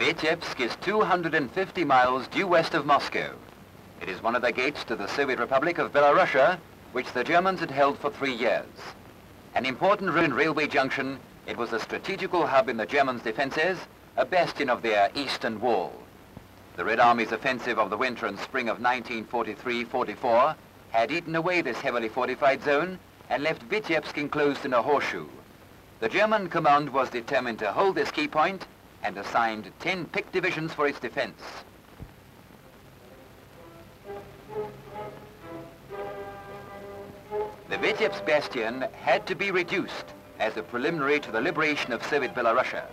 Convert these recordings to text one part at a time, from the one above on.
Vitebsk is 250 miles due west of Moscow. It is one of the gates to the Soviet Republic of Belarusia, which the Germans had held for 3 years. An important railway junction, it was a strategical hub in the Germans' defences, a bastion of their eastern wall. The Red Army's offensive of the winter and spring of 1943-44 had eaten away this heavily fortified zone and left Vitebsk enclosed in a horseshoe. The German command was determined to hold this key point and assigned 10 picked divisions for its defense. The Vitebsk bastion had to be reduced as a preliminary to the liberation of Soviet Belarusia,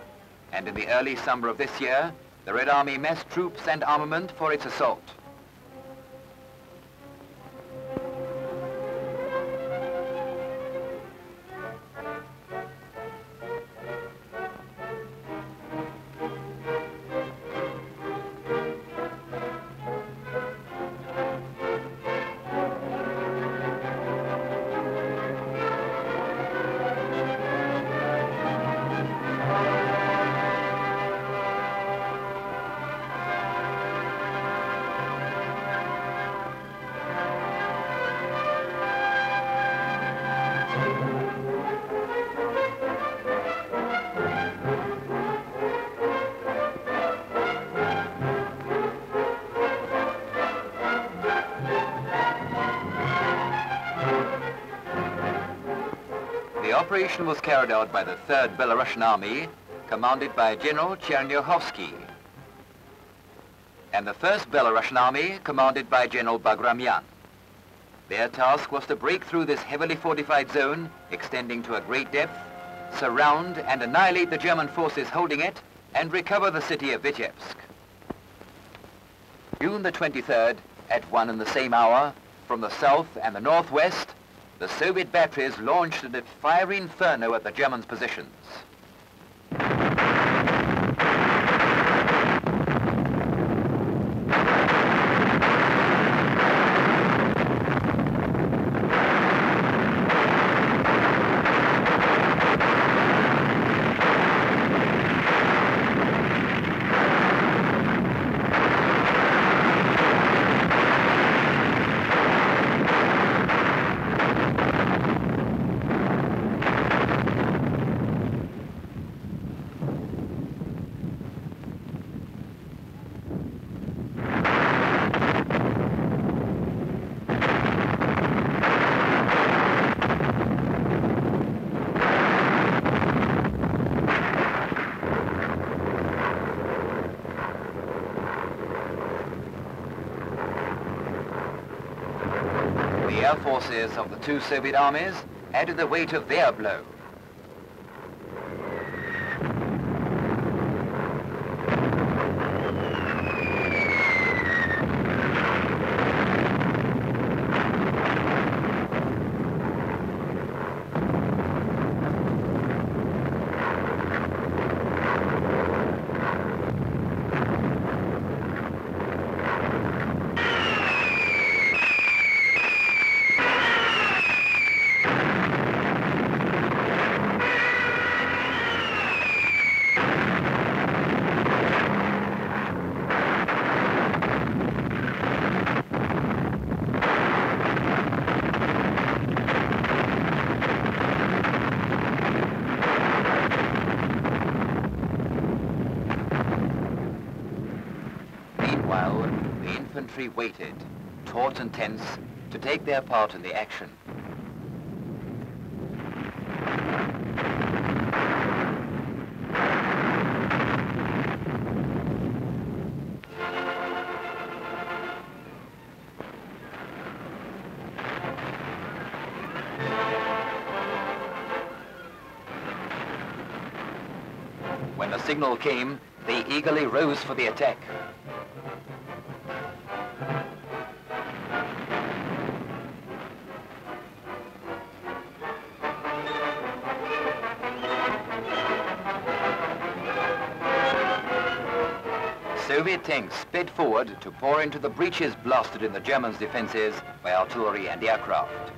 and in the early summer of this year, the Red Army massed troops and armament for its assault. The operation was carried out by the 3rd Belarusian Army, commanded by General Chernyakhovsky, and the 1st Belarusian Army, commanded by General Bagramyan. Their task was to break through this heavily fortified zone, extending to a great depth, surround and annihilate the German forces holding it, and recover the city of Vitebsk. June the 23rd, at 1 in the same hour, from the south and the northwest, the Soviet batteries launched a fiery inferno at the Germans' positions. The air forces of the 2 Soviet armies added the weight of their blow. Meanwhile, the infantry waited, taut and tense, to take their part in the action. When the signal came, they eagerly rose for the attack. Soviet tanks sped forward to pour into the breaches blasted in the Germans' defenses by artillery and aircraft.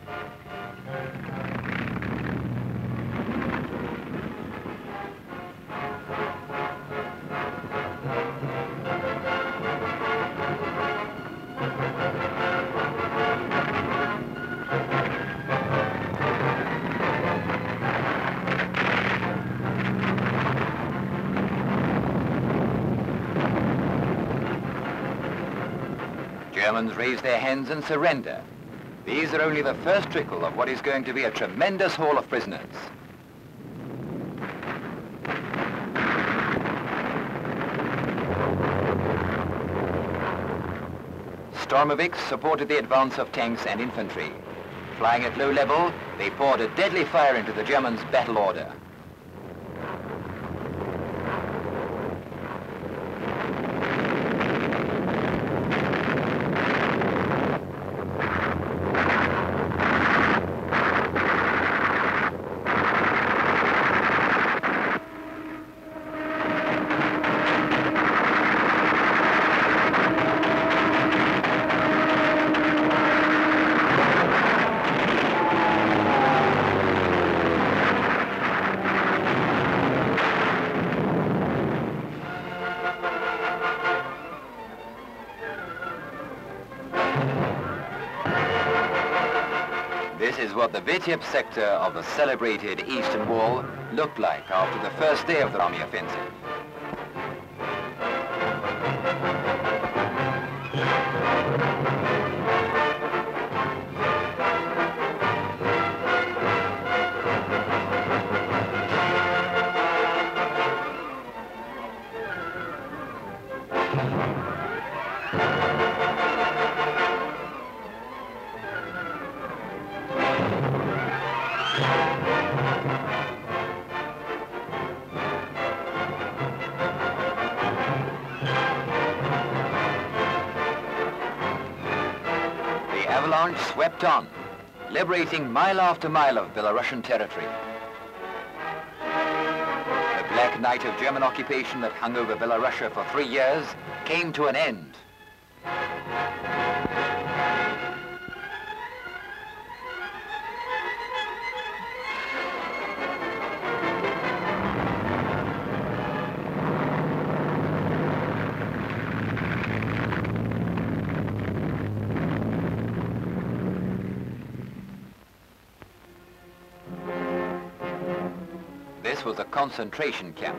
Germans raise their hands and surrender. These are only the first trickle of what is going to be a tremendous haul of prisoners. Sturmovik supported the advance of tanks and infantry. Flying at low level, they poured a deadly fire into the Germans' battle order. This is what the Vitebsk sector of the celebrated Eastern Wall looked like after the first day of the army offensive. The avalanche swept on, liberating mile after mile of Belarusian territory. The black night of German occupation that hung over Belarusia for 3 years came to an end. This was a concentration camp,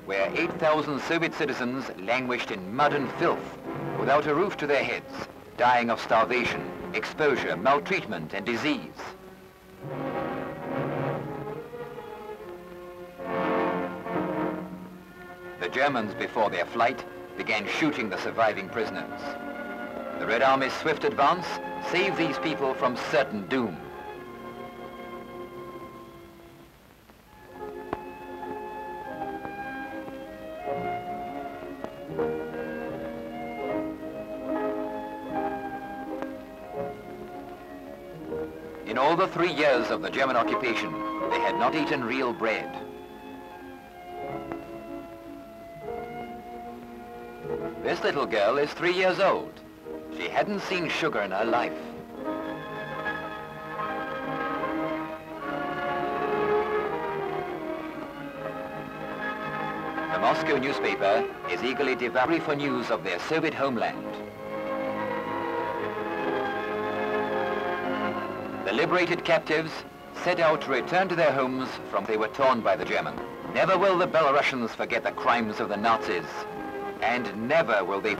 where 8,000 Soviet citizens languished in mud and filth, without a roof to their heads, dying of starvation, exposure, maltreatment, and disease. The Germans, before their flight, began shooting the surviving prisoners. The Red Army's swift advance saved these people from certain doom. In all the 3 years of the German occupation, they had not eaten real bread. This little girl is 3 years old. She hadn't seen sugar in her life. The Moscow newspaper is eagerly devouring for news of their Soviet homeland. The liberated captives set out to return to their homes from they were torn by the Germans. Never will the Belarusians forget the crimes of the Nazis, and never will they